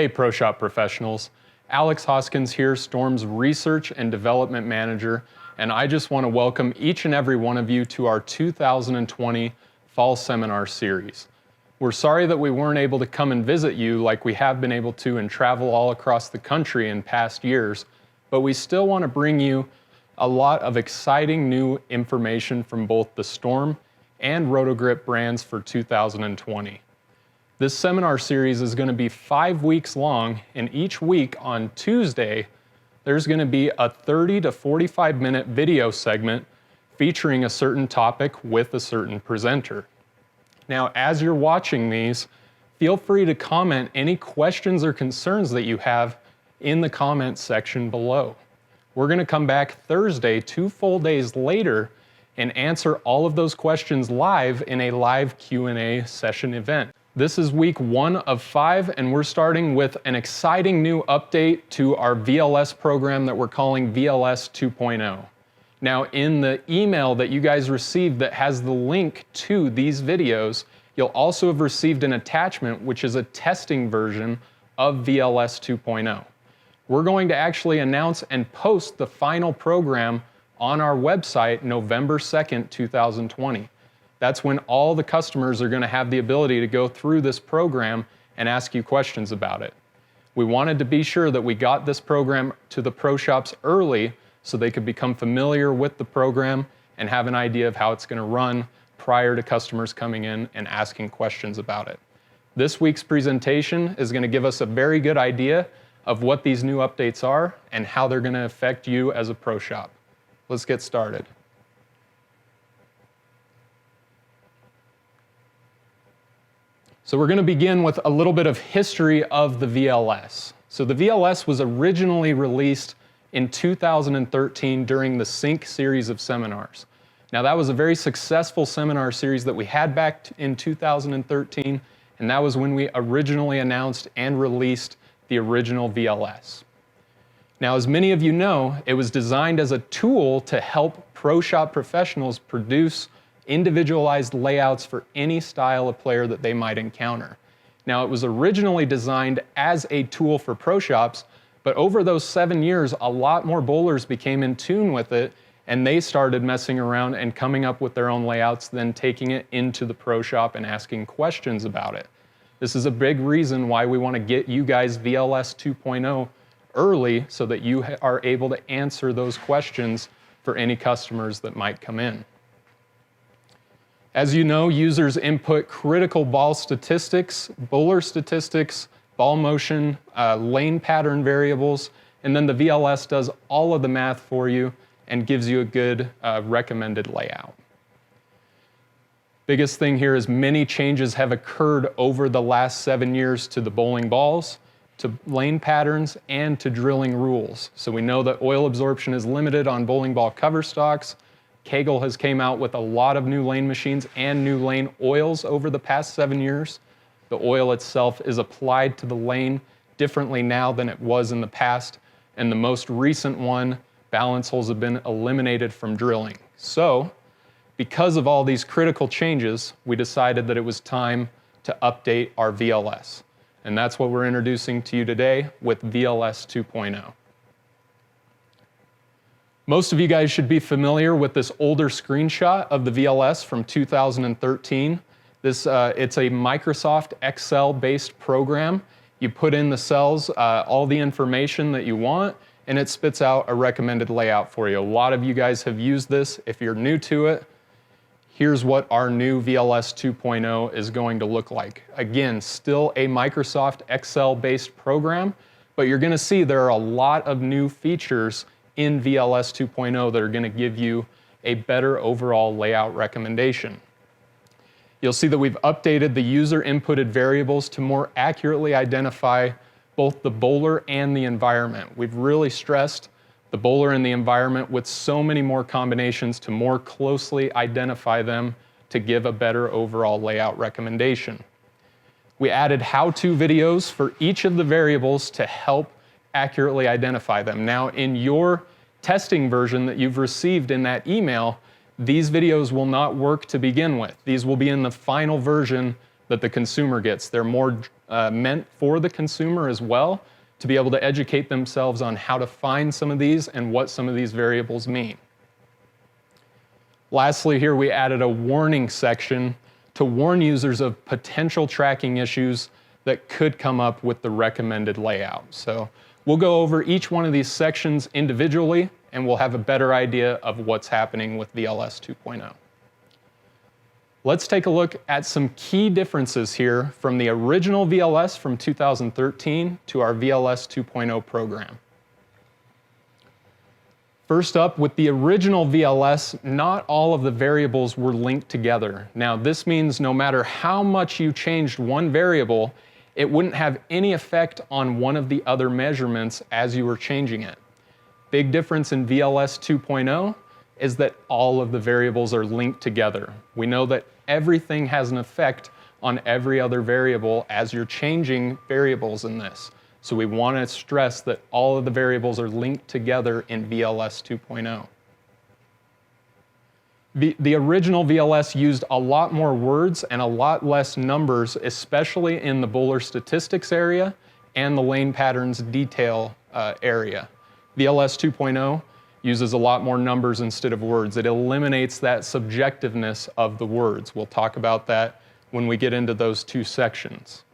Hey Pro Shop professionals, Alex Hoskins here, Storm's Research and Development Manager, and I just want to welcome each and every one of you to our 2020 Fall Seminar Series. We're sorry that we weren't able to come and visit you like we have been able to and travel all across the country in past years, but we still want to bring you a lot of exciting new information from both the Storm and Rotogrip brands for 2020. This seminar series is going to be 5 weeks long, and each week on Tuesday, there's going to be a 30 to 45 minute video segment featuring a certain topic with a certain presenter. Now, as you're watching these, feel free to comment any questions or concerns that you have in the comments section below. We're going to come back Thursday, 2 full days later, and answer all of those questions live in a live Q&A session event. This is week 1 of 5, and we're starting with an exciting new update to our VLS program that we're calling VLS 2.0. Now, in the email that you guys received that has the link to these videos, you'll also have received an attachment which is a testing version of VLS 2.0. We're going to actually announce and post the final program on our website November 2nd, 2020. That's when all the customers are going to have the ability to go through this program and ask you questions about it. We wanted to be sure that we got this program to the pro shops early so they could become familiar with the program and have an idea of how it's going to run prior to customers coming in and asking questions about it. This week's presentation is going to give us a very good idea of what these new updates are and how they're going to affect you as a pro shop. Let's get started. So we're going to begin with a little bit of history of the VLS. So the VLS was originally released in 2013 during the Sync series of seminars. Now that was a very successful seminar series that we had back in 2013, and that was when we originally announced and released the original VLS. Now, as many of you know, it was designed as a tool to help pro shop professionals produce individualized layouts for any style of player that they might encounter. Now, it was originally designed as a tool for pro shops, but over those 7 years, a lot more bowlers became in tune with it, and they started messing around and coming up with their own layouts, then taking it into the pro shop and asking questions about it. This is a big reason why we want to get you guys VLS 2.0 early so that you are able to answer those questions for any customers that might come in. As you know, users input critical ball statistics, bowler statistics, ball motion, lane pattern variables, and then the VLS does all of the math for you and gives you a good recommended layout. Biggest thing here is many changes have occurred over the last 7 years to the bowling balls, to lane patterns, and to drilling rules. So we know that oil absorption is limited on bowling ball cover stocks. Kegel has came out with a lot of new lane machines and new lane oils over the past 7 years. The oil itself is applied to the lane differently now than it was in the past, and the most recent one, balance holes have been eliminated from drilling. So, because of all these critical changes, we decided that it was time to update our VLS. And that's what we're introducing to you today with VLS 2.0. Most of you guys should be familiar with this older screenshot of the VLS from 2013. It's a Microsoft Excel-based program. You put in the cells, all the information that you want, and it spits out a recommended layout for you. A lot of you guys have used this. If you're new to it, here's what our new VLS 2.0 is going to look like. Again, still a Microsoft Excel-based program, but you're going to see there are a lot of new features in VLS 2.0 that are going to give you a better overall layout recommendation. You'll see that we've updated the user inputted variables to more accurately identify both the bowler and the environment. We've really stressed the bowler and the environment with so many more combinations to more closely identify them to give a better overall layout recommendation. We added how-to videos for each of the variables to help accurately identify them. Now, in your testing version that you've received in that email, these videos will not work to begin with. These will be in the final version that the consumer gets. They're more meant for the consumer as well, to be able to educate themselves on how to find some of these and what some of these variables mean. Lastly, here we added a warning section to warn users of potential tracking issues that could come up with the recommended layout. So we'll go over each one of these sections individually, and we'll have a better idea of what's happening with VLS 2.0. Let's take a look at some key differences here from the original VLS from 2013 to our VLS 2.0 program. First up, with the original VLS, not all of the variables were linked together. Now, this means no matter how much you changed one variable, it wouldn't have any effect on one of the other measurements as you were changing it. Big difference in VLS 2.0 is that all of the variables are linked together. We know that everything has an effect on every other variable as you're changing variables in this. So we want to stress that all of the variables are linked together in VLS 2.0. The original VLS used a lot more words and a lot less numbers, especially in the Bowler statistics area and the lane patterns detail area. VLS 2.0 uses a lot more numbers instead of words. It eliminates that subjectiveness of the words. We'll talk about that when we get into those two sections.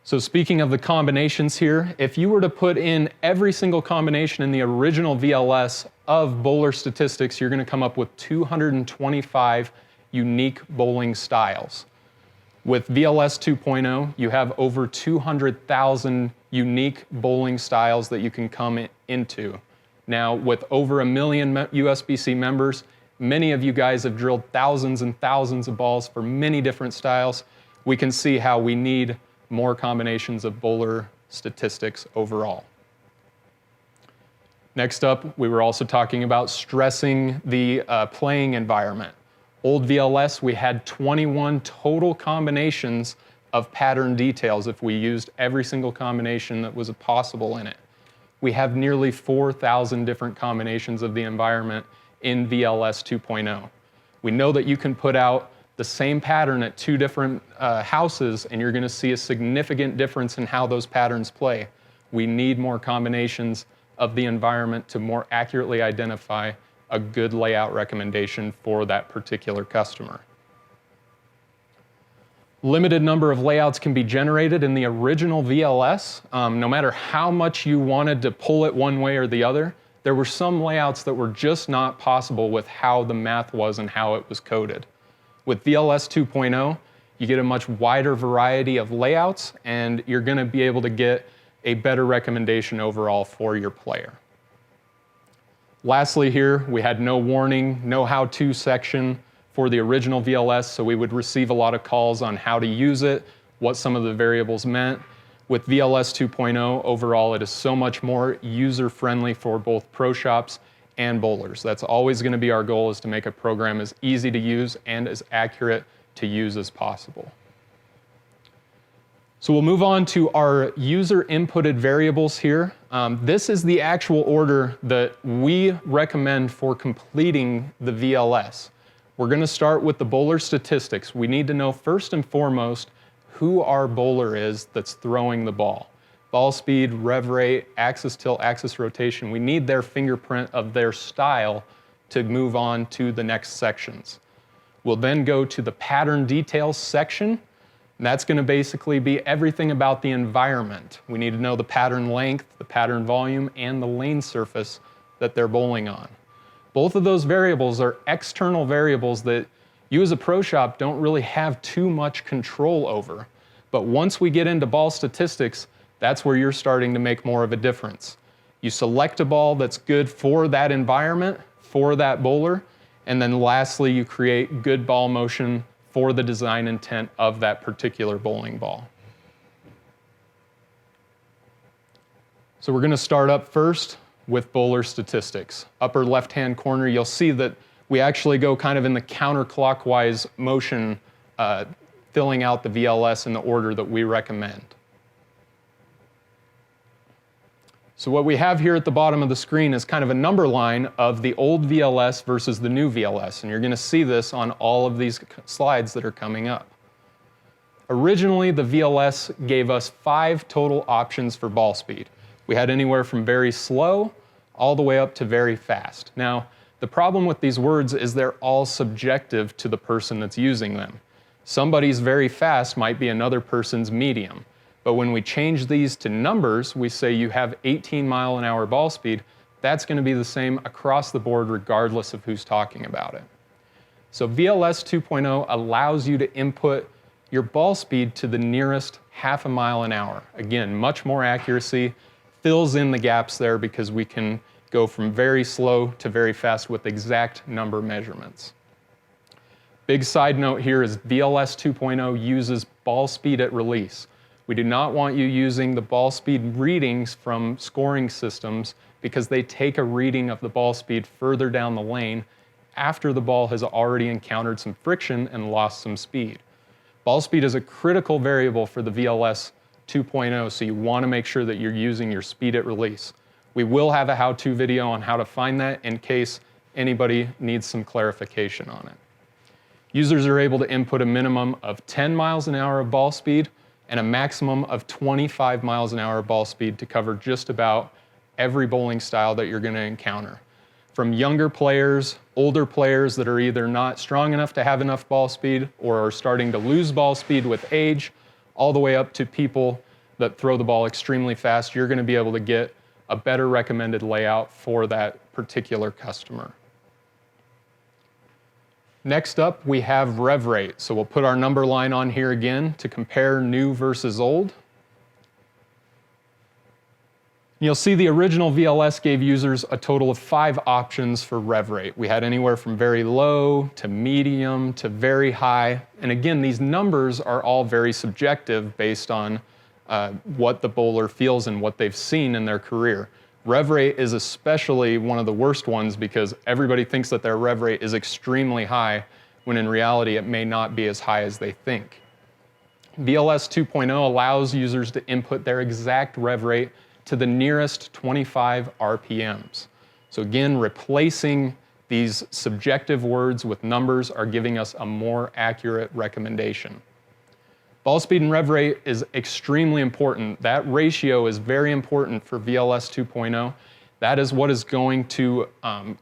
So speaking of the combinations here, if you were to put in every single combination in the original VLS of bowler statistics, you're going to come up with 225 unique bowling styles. With VLS 2.0, you have over 200,000 unique bowling styles that you can come into. Now, with over 1 million USBC members, many of you guys have drilled thousands and thousands of balls for many different styles. We can see how we need more combinations of bowler statistics overall. Next up, we were also talking about stressing the playing environment. Old VLS, we had 21 total combinations of pattern details if we used every single combination that was possible in it. We have nearly 4,000 different combinations of the environment in VLS 2.0. We know that you can put out the same pattern at two different houses, and you're going to see a significant difference in how those patterns play. We need more combinations of the environment to more accurately identify a good layout recommendation for that particular customer. Limited number of layouts can be generated in the original VLS. No matter how much you wanted to pull it one way or the other, there were some layouts that were just not possible with how the math was and how it was coded. With VLS 2.0, you get a much wider variety of layouts, and you're going to be able to get a better recommendation overall for your player. Lastly here, we had no warning, no how-to section for the original VLS, so we would receive a lot of calls on how to use it, what some of the variables meant. With VLS 2.0, overall, it is so much more user-friendly for both pro shops and bowlers. That's always going to be our goal, is to make a program as easy to use and as accurate to use as possible. So we'll move on to our user inputted variables here. This is the actual order that we recommend for completing the VLS. We're going to start with the bowler statistics. We need to know first and foremost who our bowler is that's throwing the ball. Ball speed, rev rate, axis tilt, axis rotation. We need their fingerprint of their style to move on to the next sections. We'll then go to the pattern details section. And that's going to basically be everything about the environment. We need to know the pattern length, the pattern volume, and the lane surface that they're bowling on. Both of those variables are external variables that you as a pro shop don't really have too much control over. But once we get into ball statistics, that's where you're starting to make more of a difference. You select a ball that's good for that environment, for that bowler, and then lastly, you create good ball motion for the design intent of that particular bowling ball. So we're going to start up first with bowler statistics. Upper left-hand corner, you'll see that we actually go kind of in the counterclockwise motion, filling out the VLS in the order that we recommend. So what we have here at the bottom of the screen is kind of a number line of the old VLS versus the new VLS, and you're going to see this on all of these slides that are coming up. Originally, the VLS gave us 5 total options for ball speed. We had anywhere from very slow all the way up to very fast. Now, the problem with these words is they're all subjective to the person that's using them. Somebody's very fast might be another person's medium. But when we change these to numbers, we say you have 18-mile-an-hour ball speed, that's going to be the same across the board regardless of who's talking about it. So VLS 2.0 allows you to input your ball speed to the nearest half a mile an hour. Again, much more accuracy, fills in the gaps there because we can go from very slow to very fast with exact number measurements. Big side note here is VLS 2.0 uses ball speed at release. We do not want you using the ball speed readings from scoring systems because they take a reading of the ball speed further down the lane after the ball has already encountered some friction and lost some speed. Ball speed is a critical variable for the VLS 2.0, so you want to make sure that you're using your speed at release. We will have a how-to video on how to find that in case anybody needs some clarification on it. Users are able to input a minimum of 10 miles an hour of ball speed and a maximum of 25 miles an hour ball speed to cover just about every bowling style that you're going to encounter. From younger players, older players that are either not strong enough to have enough ball speed or are starting to lose ball speed with age, all the way up to people that throw the ball extremely fast, you're going to be able to get a better recommended layout for that particular customer. Next up, we have rev rate. So we'll put our number line on here again to compare new versus old. You'll see the original VLS gave users a total of 5 options for rev rate. We had anywhere from very low to medium to very high. And again, these numbers are all very subjective based on what the bowler feels and what they've seen in their career. Rev rate is especially one of the worst ones because everybody thinks that their rev rate is extremely high, when in reality it may not be as high as they think. VLS 2.0 allows users to input their exact rev rate to the nearest 25 RPMs. So again, replacing these subjective words with numbers are giving us a more accurate recommendation. Ball speed and rev rate is extremely important. That ratio is very important for VLS 2.0. That is what is going to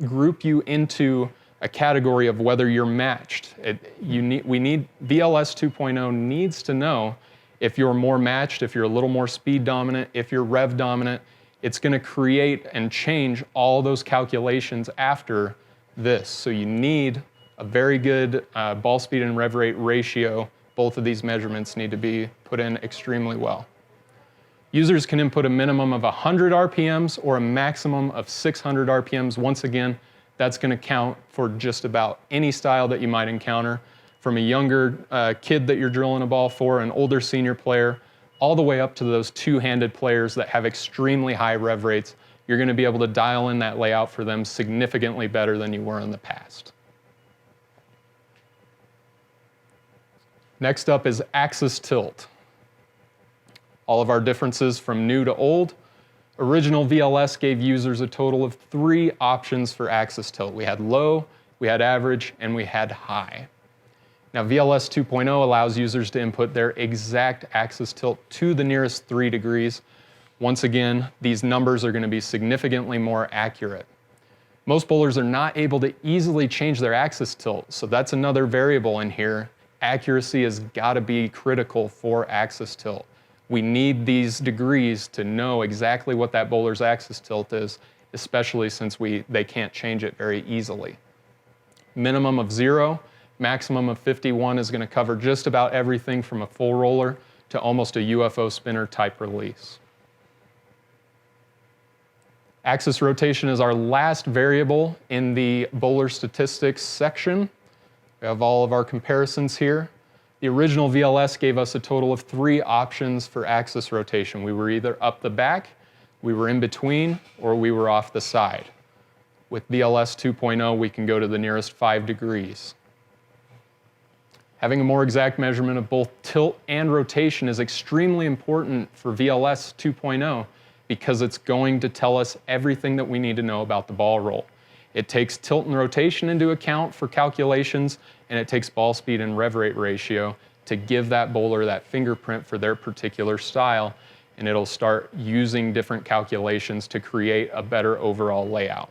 group you into a category of whether you're matched. VLS 2.0 needs to know if you're more matched, if you're a little more speed dominant, if you're rev dominant. It's going to create and change all those calculations after this. So you need a very good ball speed and rev rate ratio. Both of these measurements need to be put in extremely well. Users can input a minimum of 100 RPMs or a maximum of 600 RPMs. Once again, that's going to count for just about any style that you might encounter, from a younger kid that you're drilling a ball for, an older senior player, all the way up to those two-handed players that have extremely high rev rates. You're going to be able to dial in that layout for them significantly better than you were in the past. Next up is axis tilt. All of our differences from new to old. Original VLS gave users a total of 3 options for axis tilt. We had low, we had average, and we had high. Now VLS 2.0 allows users to input their exact axis tilt to the nearest 3 degrees. Once again, these numbers are going to be significantly more accurate. Most bowlers are not able to easily change their axis tilt, so that's another variable in here. Accuracy has got to be critical for axis tilt. We need these degrees to know exactly what that bowler's axis tilt is, especially since they can't change it very easily. Minimum of 0, maximum of 51 is going to cover just about everything from a full roller to almost a UFO spinner type release. Axis rotation is our last variable in the bowler statistics section. We have all of our comparisons here. The original VLS gave us a total of 3 options for axis rotation. We were either up the back, we were in between, or we were off the side. With VLS 2.0, we can go to the nearest 5 degrees. Having a more exact measurement of both tilt and rotation is extremely important for VLS 2.0 because it's going to tell us everything that we need to know about the ball roll. It takes tilt and rotation into account for calculations, and it takes ball speed and rev rate ratio to give that bowler that fingerprint for their particular style, and it'll start using different calculations to create a better overall layout.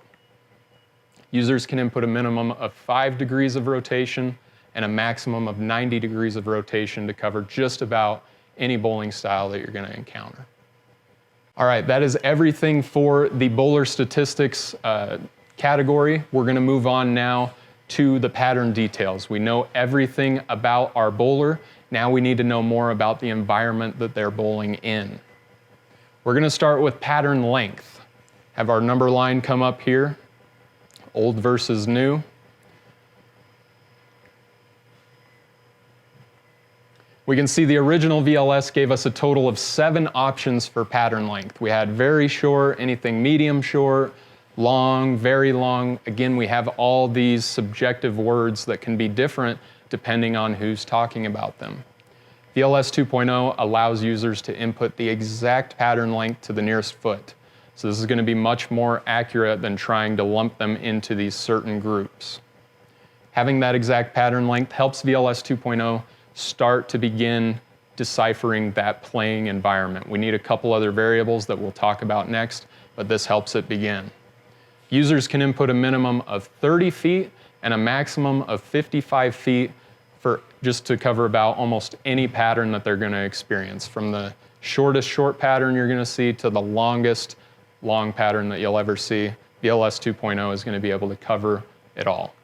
Users can input a minimum of 5 degrees of rotation and a maximum of 90 degrees of rotation to cover just about any bowling style that you're going to encounter. All right, that is everything for the bowler statistics category. We're going to move on now to the pattern details. We know everything about our bowler. Now we need to know more about the environment that they're bowling in. We're going to start with pattern length. Have our number line come up here, old versus new. We can see the original VLS gave us a total of 7 options for pattern length. We had very short, anything medium short, long, very long. Again, we have all these subjective words that can be different depending on who's talking about them. VLS 2.0 allows users to input the exact pattern length to the nearest foot. So this is going to be much more accurate than trying to lump them into these certain groups. Having that exact pattern length helps VLS 2.0 start to begin deciphering that playing environment. We need a couple other variables that we'll talk about next, but this helps it begin. Users can input a minimum of 30 feet and a maximum of 55 feet just to cover about almost any pattern that they're going to experience, from the shortest short pattern you're going to see to the longest long pattern that you'll ever see. VLS 2.0 is going to be able to cover it all.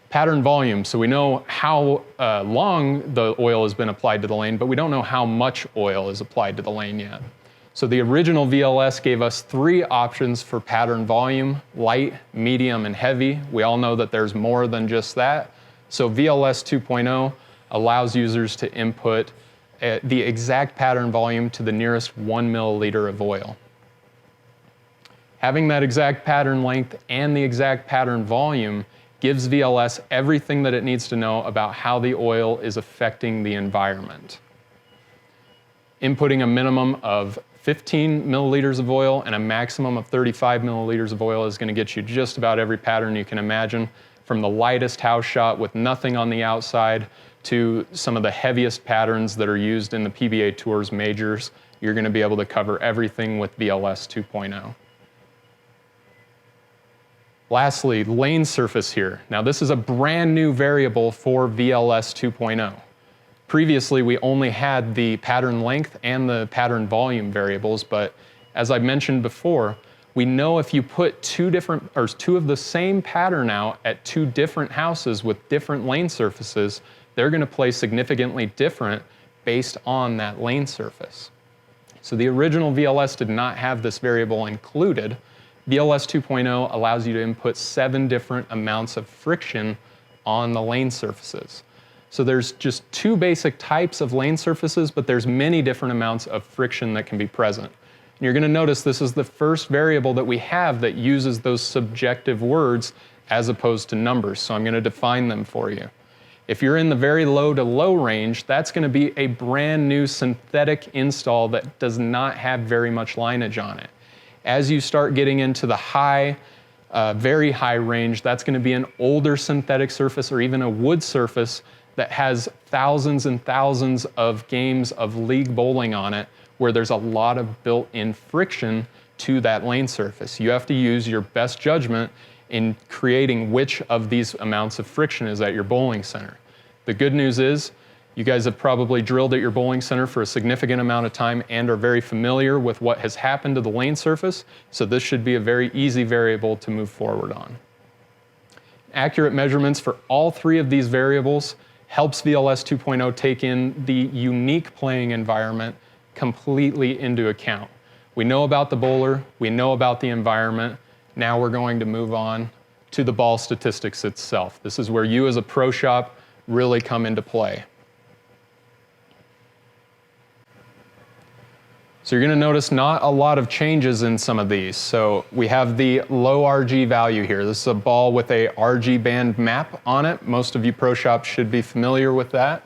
Pattern volume. So we know how long the oil has been applied to the lane, but we don't know how much oil is applied to the lane yet. So the original VLS gave us 3 options for pattern volume: light, medium, and heavy. We all know that there's more than just that. So VLS 2.0 allows users to input the exact pattern volume to the nearest 1 milliliter of oil. Having that exact pattern length and the exact pattern volume gives VLS everything that it needs to know about how the oil is affecting the environment. Inputting a minimum of 15 milliliters of oil and a maximum of 35 milliliters of oil is going to get you just about every pattern you can imagine, from the lightest house shot with nothing on the outside to some of the heaviest patterns that are used in the PBA Tours majors. You're going to be able to cover everything with VLS 2.0. Lastly, lane surface here. Now this is a brand new variable for VLS 2.0. Previously, we only had the pattern length and the pattern volume variables, but as I mentioned before, we know if you put two of the same pattern out at 2 different houses with different lane surfaces, they're going to play significantly different based on that lane surface. So the original VLS did not have this variable included. VLS 2.0 allows you to input 7 different amounts of friction on the lane surfaces. So there's just 2 basic types of lane surfaces, but there's many different amounts of friction that can be present. And you're going to notice this is the first variable that we have that uses those subjective words as opposed to numbers, so I'm going to define them for you. If you're in the very low to low range, that's going to be a brand new synthetic install that does not have very much lineage on it. As you start getting into the high, very high range, that's going to be an older synthetic surface or even a wood surface that has thousands and thousands of games of league bowling on it, where there's a lot of built-in friction to that lane surface. You have to use your best judgment in creating which of these amounts of friction is at your bowling center. The good news is, you guys have probably drilled at your bowling center for a significant amount of time and are very familiar with what has happened to the lane surface, so this should be a very easy variable to move forward on. Accurate measurements for all 3 of these variables helps VLS 2.0 take in the unique playing environment completely into account. We know about the bowler, we know about the environment, now we're going to move on to the ball statistics itself. This is where you as a pro shop really come into play. So you're going to notice not a lot of changes in some of these. So we have the low RG value here. This is a ball with a RG band map on it. Most of you pro shops should be familiar with that.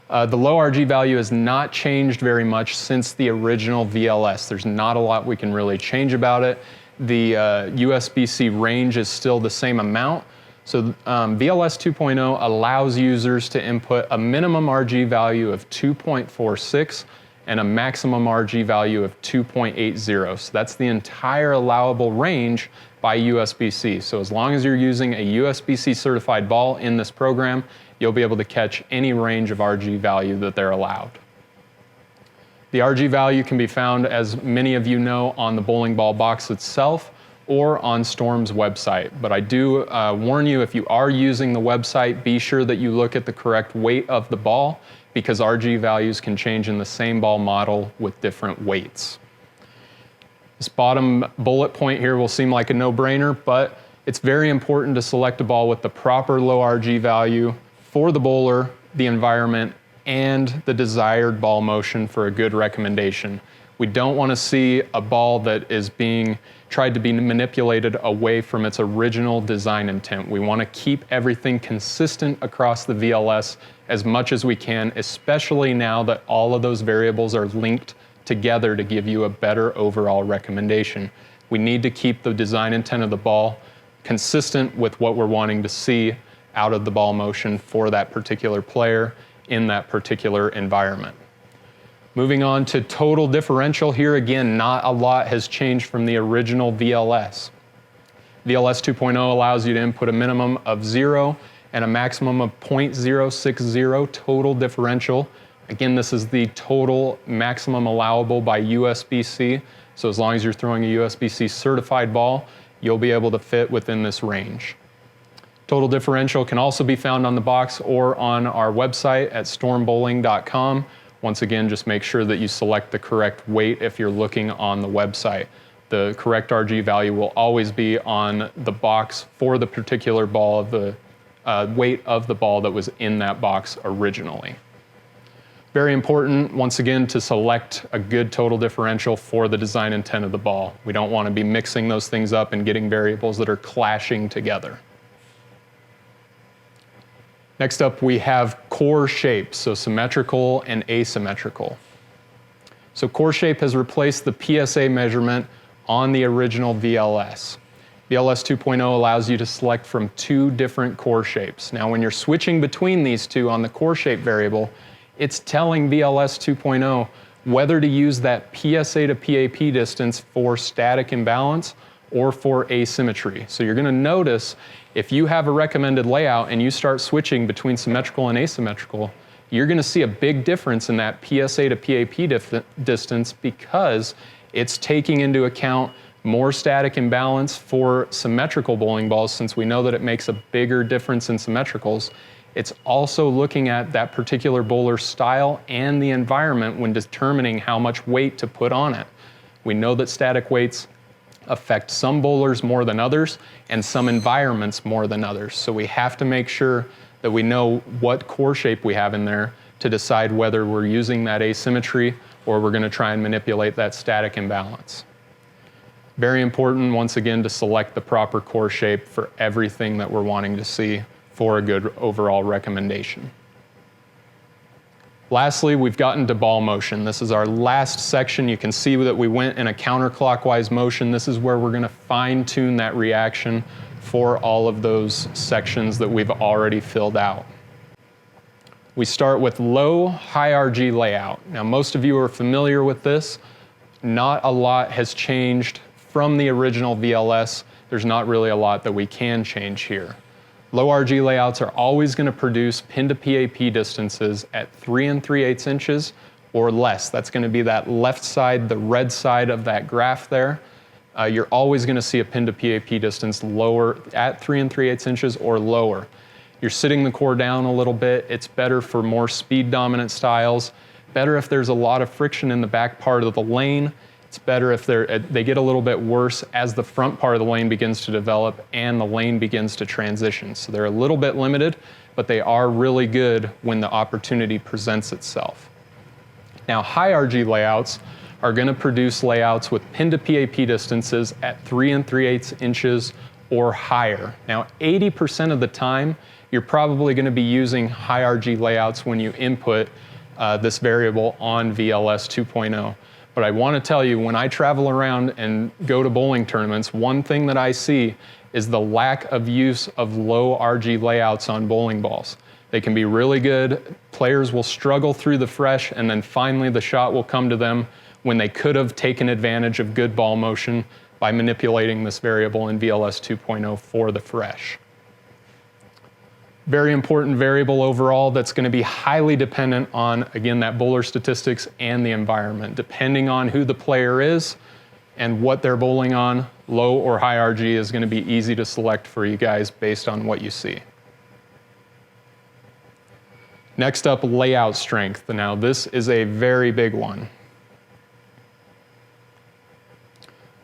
The low RG value has not changed very much since the original VLS. There's not a lot we can really change about it. The USB-C range is still the same amount. So VLS 2.0 allows users to input a minimum RG value of 2.46 and a maximum RG value of 2.80. So that's the entire allowable range by USB-C. So as long as you're using a USB-C certified ball in this program, you'll be able to catch any range of RG value that they're allowed. The RG value can be found, as many of you know, on the bowling ball box itself or on Storm's website. But I do warn you, if you are using the website, be sure that you look at the correct weight of the ball, because RG values can change in the same ball model with different weights. This bottom bullet point here will seem like a no-brainer, but it's very important to select a ball with the proper low RG value for the bowler, the environment, and the desired ball motion for a good recommendation. We don't want to see a ball that is being tried to be manipulated away from its original design intent. We want to keep everything consistent across the VLS as much as we can, especially now that all of those variables are linked together to give you a better overall recommendation. We need to keep the design intent of the ball consistent with what we're wanting to see out of the ball motion for that particular player in that particular environment. Moving on to total differential, here again, not a lot has changed from the original VLS. VLS 2.0 allows you to input a minimum of 0 and a maximum of 0.060 total differential. Again, this is the total maximum allowable by USB-C. So as long as you're throwing a USB-C certified ball, you'll be able to fit within this range. Total differential can also be found on the box or on our website at stormbowling.com. Once again, just make sure that you select the correct weight if you're looking on the website. The correct RG value will always be on the box for the particular ball of the weight of the ball that was in that box originally. Very important, once again, to select a good total differential for the design intent of the ball. We don't want to be mixing those things up and getting variables that are clashing together. Next up, we have core shapes, so symmetrical and asymmetrical. So core shape has replaced the PSA measurement on the original VLS. VLS 2.0 allows you to select from 2 different core shapes. Now, when you're switching between these two on the core shape variable, it's telling VLS 2.0 whether to use that PSA to PAP distance for static imbalance or for asymmetry. So you're going to notice if you have a recommended layout and you start switching between symmetrical and asymmetrical, you're going to see a big difference in that PSA to PAP distance, because it's taking into account more static imbalance for symmetrical bowling balls, since we know that it makes a bigger difference in symmetricals. It's also looking at that particular bowler style and the environment when determining how much weight to put on it. We know that static weights affect some bowlers more than others and some environments more than others. So we have to make sure that we know what core shape we have in there to decide whether we're using that asymmetry or we're going to try and manipulate that static imbalance. Very important, once again, to select the proper core shape for everything that we're wanting to see for a good overall recommendation. Lastly, we've gotten to ball motion. This is our last section. You can see that we went in a counterclockwise motion. This is where we're going to fine-tune that reaction for all of those sections that we've already filled out. We start with low, high RG layout. Now, most of you are familiar with this. Not a lot has changed from the original VLS. There's not really a lot that we can change here. Low RG layouts are always going to produce pin to PAP distances at 3 3/8 inches or less. That's going to be that left side, the red side of that graph there. You're always going to see a pin to PAP distance lower at 3 3/8 inches or lower. You're sitting the core down a little bit. It's better for more speed dominant styles. Better if there's a lot of friction in the back part of the lane. It's better if they get a little bit worse as the front part of the lane begins to develop and the lane begins to transition. So they're a little bit limited, but they are really good when the opportunity presents itself. Now, high RG layouts are going to produce layouts with pin to PAP distances at 3 3/8 inches or higher. Now, 80% of the time, you're probably going to be using high RG layouts when you input this variable on VLS 2.0. But I want to tell you, when I travel around and go to bowling tournaments, one thing that I see is the lack of use of low RG layouts on bowling balls. They can be really good. Players will struggle through the fresh, and then finally the shot will come to them when they could have taken advantage of good ball motion by manipulating this variable in VLS 2.0 for the fresh. Very important variable overall that's going to be highly dependent on, again, that bowler statistics and the environment. Depending on who the player is and what they're bowling on, low or high RG is going to be easy to select for you guys based on what you see. Next up, layout strength. Now this is a very big one.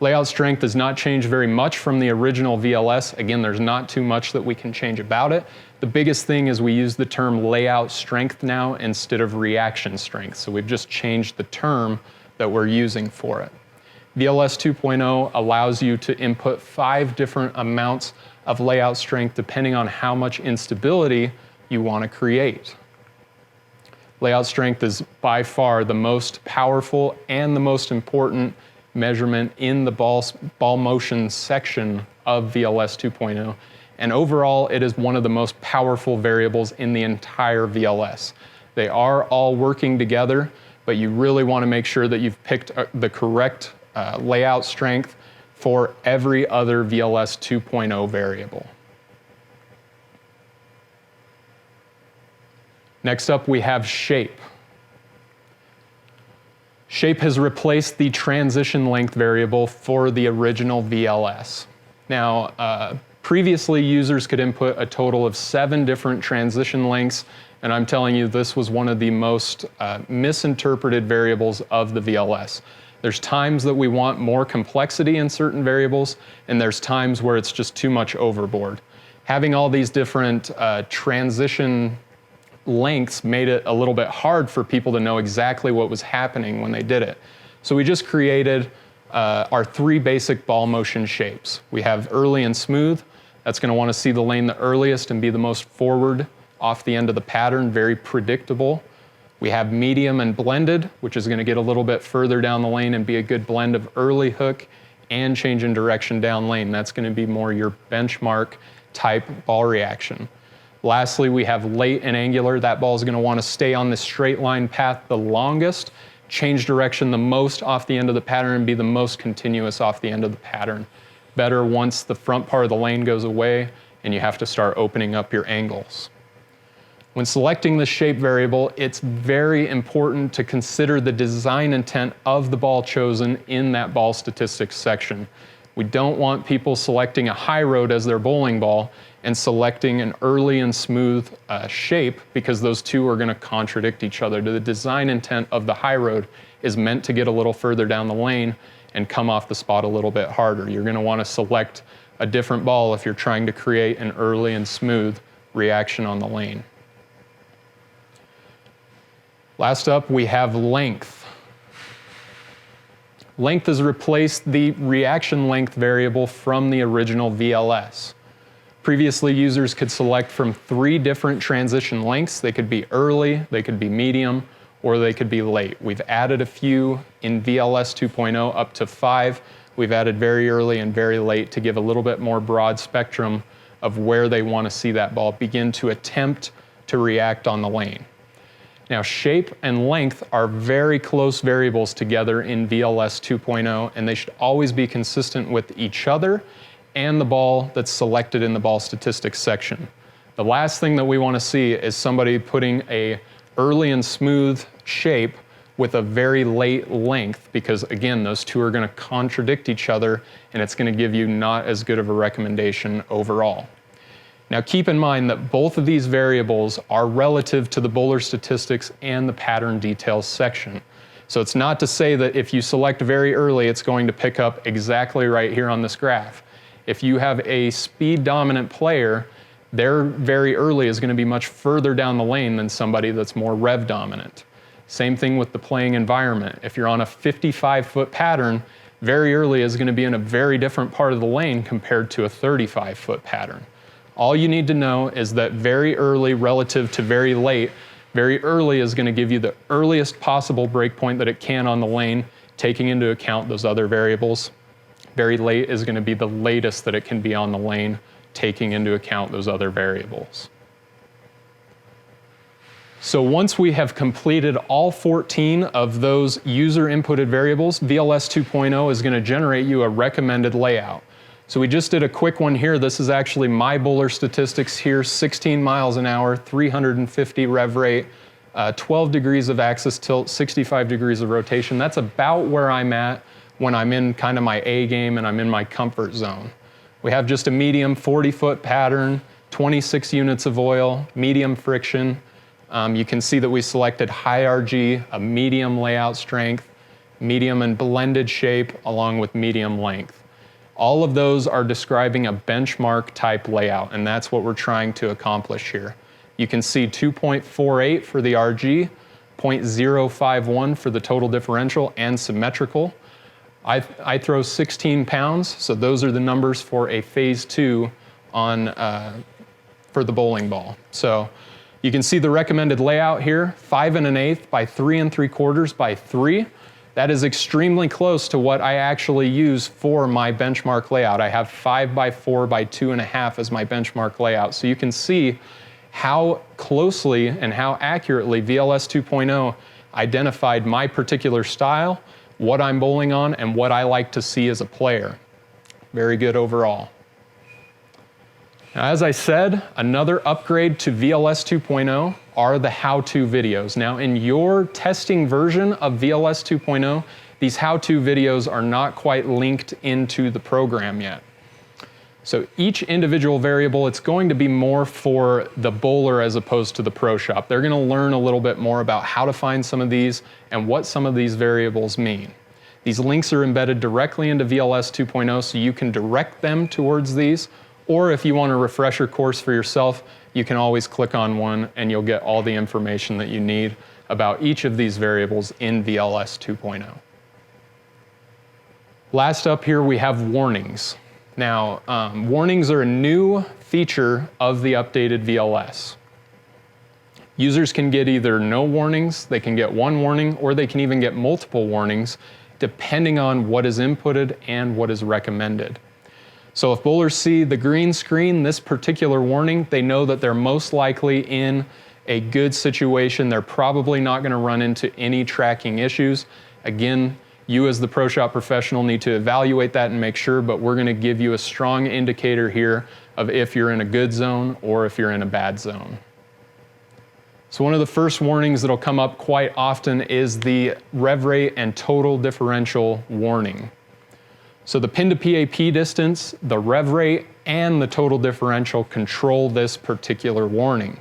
Layout strength does not change very much from the original VLS. Again, there's not too much that we can change about it. The biggest thing is we use the term layout strength now instead of reaction strength. So we've just changed the term that we're using for it. VLS 2.0 allows you to input 5 different amounts of layout strength depending on how much instability you want to create. Layout strength is by far the most powerful and the most important measurement in the ball motion section of VLS 2.0. And overall, it is one of the most powerful variables in the entire VLS. They are all working together, but you really want to make sure that you've picked the correct layout strength for every other VLS 2.0 variable. Next up, we have shape. Shape has replaced the transition length variable for the original VLS. Now, previously users could input a total of 7 different transition lengths, and I'm telling you this was one of the most misinterpreted variables of the VLS. There's times that we want more complexity in certain variables, and there's times where it's just too much overboard. Having all these different transition lengths made it a little bit hard for people to know exactly what was happening when they did it. So we just created our 3 basic ball motion shapes. We have early and smooth. That's going to want to see the lane the earliest and be the most forward off the end of the pattern, very predictable. We have medium and blended, which is going to get a little bit further down the lane and be a good blend of early hook and change in direction down lane. That's going to be more your benchmark type ball reaction. Lastly, we have late and angular. That ball is going to want to stay on the straight line path the longest, change direction the most off the end of the pattern, and be the most continuous off the end of the pattern. Better once the front part of the lane goes away and you have to start opening up your angles. When selecting the shape variable, it's very important to consider the design intent of the ball chosen in that ball statistics section. We don't want people selecting a high road as their bowling ball and selecting an early and smooth shape, because those two are going to contradict each other. The design intent of the high road is meant to get a little further down the lane and come off the spot a little bit harder. You're going to want to select a different ball if you're trying to create an early and smooth reaction on the lane. Last up, we have length. Length has replaced the reaction length variable from the original VLS. Previously, users could select from 3 different transition lengths. They could be early, they could be medium, or they could be late. We've added a few in VLS 2.0 up to 5. We've added very early and very late to give a little bit more broad spectrum of where they want to see that ball begin to attempt to react on the lane. Now, shape and length are very close variables together in VLS 2.0, and they should always be consistent with each other and the ball that's selected in the ball statistics section. The last thing that we want to see is somebody putting a early and smooth shape with a very late length, because again, those two are going to contradict each other and it's going to give you not as good of a recommendation overall. Now keep in mind that both of these variables are relative to the bowler statistics and the pattern details section. So it's not to say that if you select very early, it's going to pick up exactly right here on this graph. If you have a speed dominant player, their very early is going to be much further down the lane than somebody that's more rev dominant. Same thing with the playing environment. If you're on a 55-foot pattern, very early is going to be in a very different part of the lane compared to a 35-foot pattern. All you need to know is that very early relative to very late, very early is going to give you the earliest possible breakpoint that it can on the lane, taking into account those other variables. Very late is going to be the latest that it can be on the lane, taking into account those other variables. So once we have completed all 14 of those user inputted variables, VLS 2.0 is going to generate you a recommended layout. So we just did a quick one here. This is actually my bowler statistics here, 16 miles an hour, 350 rev rate, 12 degrees of axis tilt, 65 degrees of rotation. That's about where I'm at when I'm in kind of my A game and I'm in my comfort zone. We have just a medium 40-foot pattern, 26 units of oil, medium friction. You can see that we selected high RG, a medium layout strength, medium and blended shape, along with medium length. All of those are describing a benchmark type layout, and that's what we're trying to accomplish here. You can see 2.48 for the RG, 0.051 for the total differential and symmetrical. I throw 16 pounds, so those are the numbers for a phase 2 on, for the bowling ball. So you can see the recommended layout here, 5 1/8 by 3 3/4 by 3. That is extremely close to what I actually use for my benchmark layout. I have 5 by 4 by 2.5 as my benchmark layout. So you can see how closely and how accurately VLS 2.0 identified my particular style, what I'm bowling on, and what I like to see as a player. Very good overall. Now, as I said, another upgrade to VLS 2.0 are the how-to videos. Now, in your testing version of VLS 2.0, these how-to videos are not quite linked into the program yet. So each individual variable, it's going to be more for the bowler as opposed to the pro shop. They're going to learn a little bit more about how to find some of these and what some of these variables mean. These links are embedded directly into VLS 2.0, so you can direct them towards these. Or if you want a refresher course for yourself, you can always click on one and you'll get all the information that you need about each of these variables in VLS 2.0. Last up here we have warnings. Now, warnings are a new feature of the updated VLS. Users can get either no warnings, they can get one warning, or they can even get multiple warnings depending on what is inputted and what is recommended. So if bowlers see the green screen, this particular warning, they know that they're most likely in a good situation. They're probably not going to run into any tracking issues. Again, you as the pro shop professional need to evaluate that and make sure, but we're going to give you a strong indicator here of if you're in a good zone or if you're in a bad zone. So one of the first warnings that'll come up quite often is the rev rate and total differential warning. So the pin to PAP distance, the rev rate, and the total differential control this particular warning.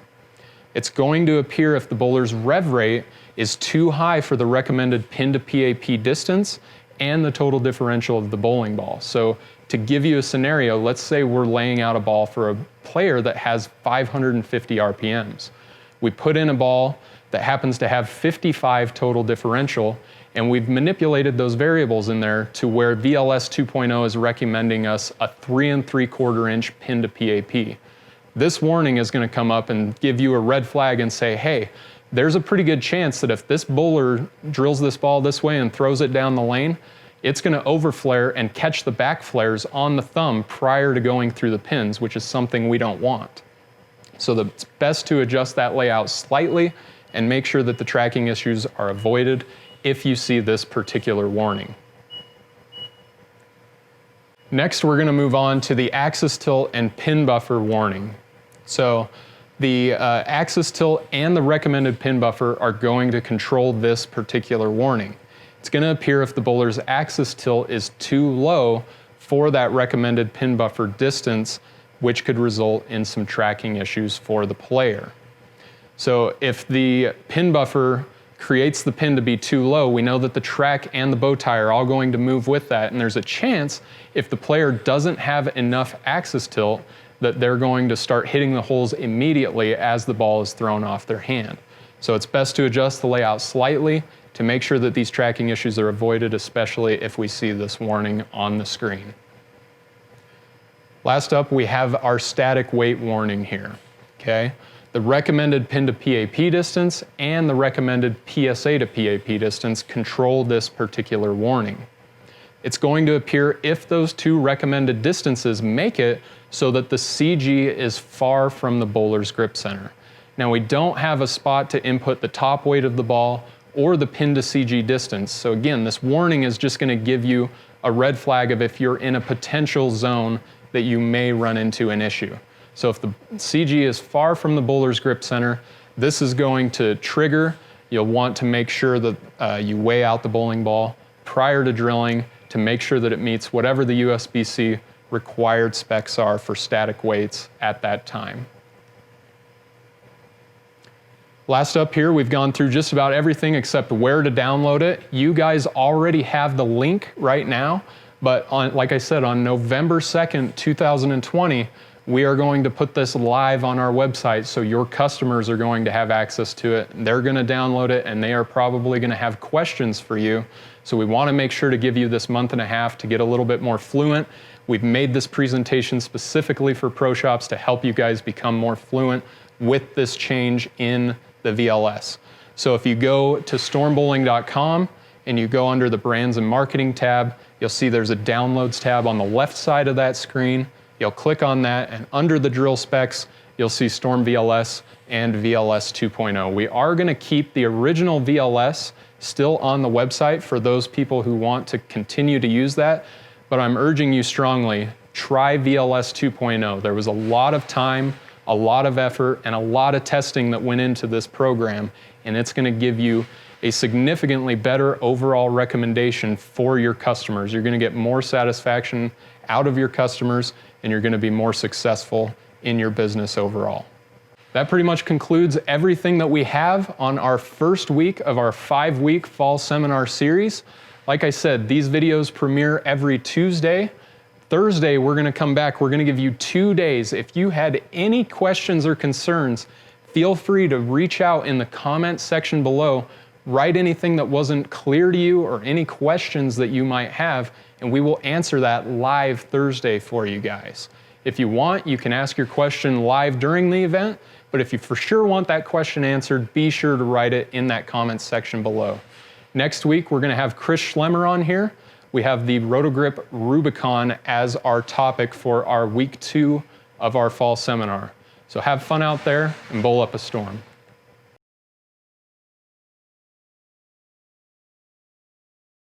It's going to appear if the bowler's rev rate is too high for the recommended pin to PAP distance and the total differential of the bowling ball. So to give you a scenario, let's say we're laying out a ball for a player that has 550 RPMs. We put in a ball that happens to have 55 total differential, and we've manipulated those variables in there to where VLS 2.0 is recommending us a 3 3/4 inch pin to PAP. This warning is going to come up and give you a red flag and say, hey, there's a pretty good chance that if this bowler drills this ball this way and throws it down the lane, it's going to overflare and catch the back flares on the thumb prior to going through the pins, which is something we don't want. So it's best to adjust that layout slightly and make sure that the tracking issues are avoided if you see this particular warning. Next, we're going to move on to the axis tilt and pin buffer warning. So the axis tilt and the recommended pin buffer are going to control this particular warning. It's going to appear if the bowler's axis tilt is too low for that recommended pin buffer distance, which could result in some tracking issues for the player. So if the pin buffer creates the pin to be too low, we know that the track and the bow tie are all going to move with that, and there's a chance if the player doesn't have enough axis tilt that they're going to start hitting the holes immediately as the ball is thrown off their hand. So it's best to adjust the layout slightly to make sure that these tracking issues are avoided, especially if we see this warning on the screen. Last up, we have our static weight warning here, okay? The recommended pin to PAP distance and the recommended PSA to PAP distance control this particular warning. It's going to appear if those two recommended distances make it so that the CG is far from the bowler's grip center. Now, we don't have a spot to input the top weight of the ball or the pin to CG distance. So again, this warning is just going to give you a red flag of if you're in a potential zone that you may run into an issue. So if the CG is far from the bowler's grip center, this is going to trigger. You'll want to make sure that you weigh out the bowling ball prior to drilling to make sure that it meets whatever the USBC required specs are for static weights at that time. Last up here, we've gone through just about everything except where to download it. You guys already have the link right now, but like I said, on November 2nd, 2020, we are going to put this live on our website, so your customers are going to have access to it. They're going to download it, and they are probably going to have questions for you. So we want to make sure to give you this month and a half to get a little bit more fluent. We've made this presentation specifically for pro shops to help you guys become more fluent with this change in the VLS. So if you go to stormbowling.com and you go under the brands and marketing tab, you'll see there's a downloads tab on the left side of that screen. You'll click on that, and under the drill specs, you'll see Storm VLS and VLS 2.0. We are going to keep the original VLS still on the website for those people who want to continue to use that, but I'm urging you strongly, try VLS 2.0. There was a lot of time, a lot of effort, and a lot of testing that went into this program, and it's going to give you a significantly better overall recommendation for your customers. You're going to get more satisfaction out of your customers, and you're going to be more successful in your business overall. That pretty much concludes everything that we have on our first week of our 5-week fall seminar series. Like I said, these videos premiere every Tuesday. Thursday, we're going to come back. We're going to give you 2 days. If you had any questions or concerns, feel free to reach out in the comments section below. Write anything that wasn't clear to you or any questions that you might have, and we will answer that live Thursday for you guys. If you want, you can ask your question live during the event, but if you for sure want that question answered, be sure to write it in that comments section below. Next week, we're going to have Chris Schlemmer on here. We have the Rotogrip Rubicon as our topic for our week 2 of our fall seminar. So have fun out there and bowl up a storm.